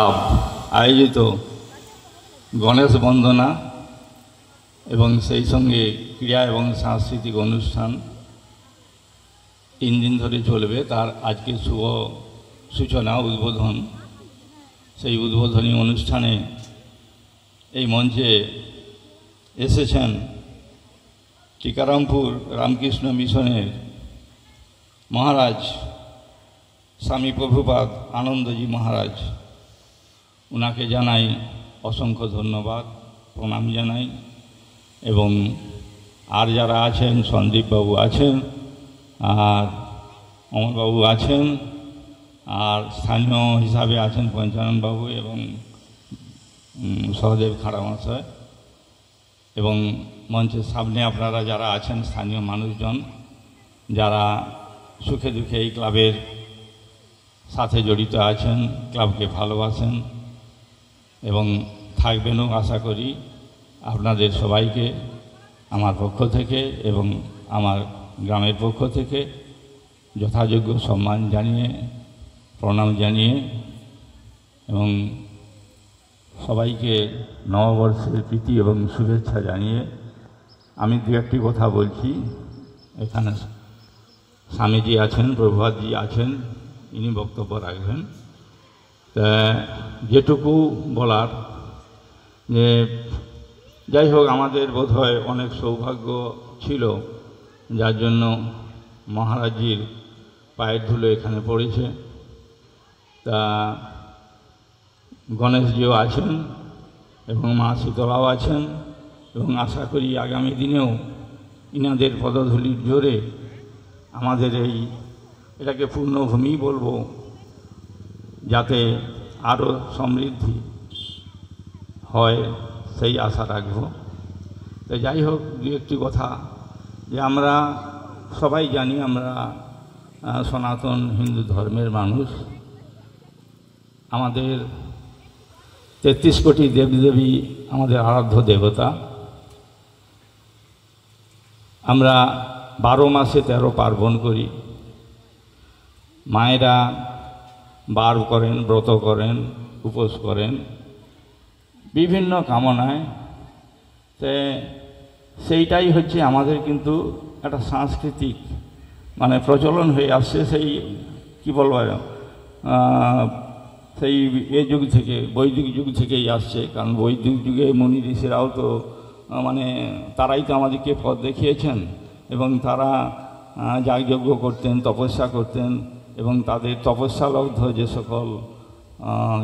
Club আয়োজিত গণেশ বন্দনা এবং সেই সঙ্গে ক্রীড়া এবং সাংস্কৃতিক অনুষ্ঠান 3 দিন ধরে চলবে। তার আজকে শুভ সূচনা উদ্বোধন। সেই উদ্বোধনী অনুষ্ঠানে এই মঞ্চে এসেছেন টিকারামপুর রামকৃষ্ণ মিশনের মহারাজ স্বামী প্রভুপাদ আনন্দজি মহারাজ। ওনাকে জানাই অসংখ্য ধন্যবাদ, প্রণাম জানাই। এবং আর যারা আছেন, সন্দীপবাবু আছেন, আর অমরবাবু আছেন, আর স্থানীয় হিসাবে আছেন পঞ্চাননবাবু এবং সহদেব খাড়া মহাশয়, এবং মঞ্চের সামনে আপনারা যারা আছেন স্থানীয় মানুষজন যারা সুখে দুঃখে এই ক্লাবের সাথে জড়িত আছেন, ক্লাবকে ভালোবাসেন এবং থাকবেনও আশা করি। আপনাদের সবাইকে আমার পক্ষ থেকে এবং আমার গ্রামের পক্ষ থেকে যথাযোগ্য সম্মান জানিয়ে, প্রণাম জানিয়ে এবং সবাইকে নববর্ষের প্রীতি এবং শুভেচ্ছা জানিয়ে আমি দু একটি কথা বলছি। এখানে স্বামীজি আছেন, প্রভুপাদজি আছেন, ইনি বক্তব্য রাখবেন। তা যেটুকু বলার যে যাই হোক, আমাদের বোধহয় অনেক সৌভাগ্য ছিল যার জন্য মহারাজজির পায়ের ধুলো এখানে পড়েছে। তা গণেশজিও আছেন এবং মা শীতলাও আছেন এবং আশা করি আগামী দিনেও ইনাদের পদধূলির জোরে আমাদের এটাকে পূর্ণভূমি বলবো, যাতে আরও সমৃদ্ধি হয় সেই আশা রাখব। তো যাই হোক, দু একটি কথা যে আমরা সবাই জানি আমরা সনাতন হিন্দু ধর্মের মানুষ। আমাদের 33 কোটি দেবদেবী আমাদের আরাধ্য দেবতা। আমরা 12 মাসে 13 পার্বণ করি। মায়েরা বার করেন, ব্রত করেন, উপোস করেন বিভিন্ন কামনায়। সেইটাই হচ্ছে আমাদের কিন্তু একটা সাংস্কৃতিক প্রচলন হয়ে আসছে। সেই কি বলবো, সেই যুগ থেকে, বৈদিক যুগ থেকেই আসছে। কারণ বৈদিক যুগে মুনি ঋষিরাও তো তারাই তো আমাদেরকে পথ দেখিয়েছেন এবং তারা যাগযজ্ঞ করতেন, তপস্যা করতেন এবং তাদের তপস্যালব্ধ যে সকল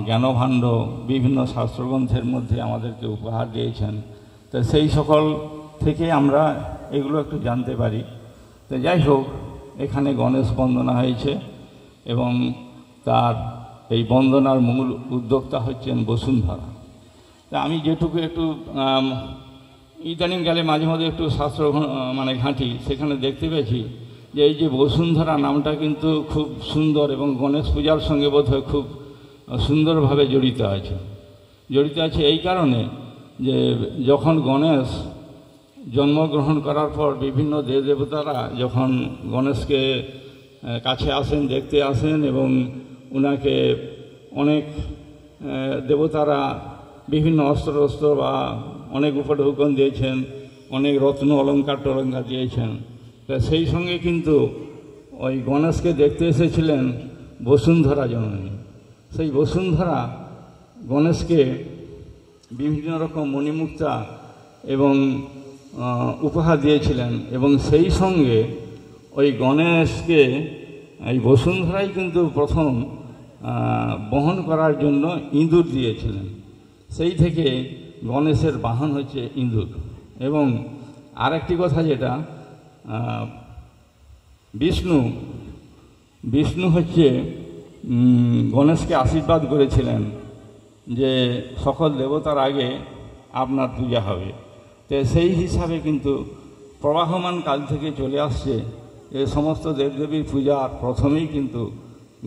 জ্ঞানভাণ্ড বিভিন্ন শাস্ত্রগ্রন্থের মধ্যে আমাদেরকে উপহার দিয়েছেন। তো সেই সকল থেকে আমরা এগুলো একটু জানতে পারি। তো যাই হোক, এখানে গণেশ বন্দনা হয়েছে এবং তার এই বন্দনার মূল উদ্যোক্তা হচ্ছেন বসুন্ধরা। তা আমি যেটুকু একটু ইদানিংকালে মাঝে মাঝে একটু শাস্ত্র ঘাঁটি, সেখানে দেখতে পেয়েছি যে এই যে বসুন্ধরা নামটা কিন্তু খুব সুন্দর এবং গণেশ পূজার সঙ্গে বোধহয় খুব সুন্দরভাবে জড়িত আছে। এই কারণে যে যখন গণেশ জন্মগ্রহণ করার পর বিভিন্ন দেবদেবতারা যখন গণেশকে কাছে আসেন, দেখতে আসেন এবং ওনাকে অনেক দেবতারা বিভিন্ন অস্ত্র বা অনেক উপঢৌকন দিয়েছেন, অনেক রত্ন অলঙ্কার টলঙ্কার দিয়েছেন। তা সেই সঙ্গে কিন্তু ওই গণেশকে দেখতে এসেছিলেন বসুন্ধরা জননী। সেই বসুন্ধরা গণেশকে বিভিন্ন রকম মণিমুক্তা এবং উপহার দিয়েছিলেন এবং সেই সঙ্গে ওই গণেশকে এই বসুন্ধরাই কিন্তু প্রথম বহন করার জন্য ইঁদুর দিয়েছিলেন। সেই থেকে গণেশের বাহন হচ্ছে ইঁদুর। এবং আরেকটি কথা যেটা, বিষ্ণু হচ্ছে গণেশকে আশীর্বাদ করেছিলেন যে সকল দেবতার আগে আপনার পূজা হবে। তো সেই হিসাবে কিন্তু প্রবাহমান কাল থেকে চলে আসছে যে সমস্ত দেবদেবীর পূজার প্রথমেই কিন্তু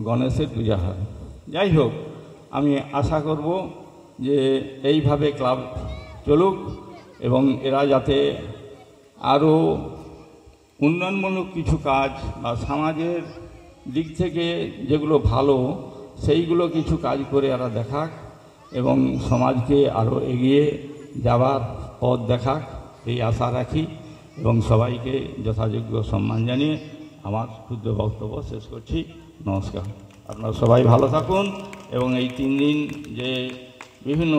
গণেশের পূজা হয়। যাই হোক, আমি আশা করব যে এইভাবে ক্লাব চলুক এবং এরা যাতে আরও উন্নয়নমূলক কিছু কাজ বা সমাজের দিক থেকে যেগুলো ভালো সেইগুলো কিছু কাজ করে এরা দেখাক। এবং সমাজকে আরও এগিয়ে যাওয়ার পথ দেখাক এই আশা রাখি এবং সবাইকে যথাযোগ্য সম্মান জানিয়ে আমার ক্ষুদ্র বক্তব্য শেষ করছি। নমস্কার। আপনারা সবাই ভালো থাকুন এবং এই 3 দিন যে বিভিন্ন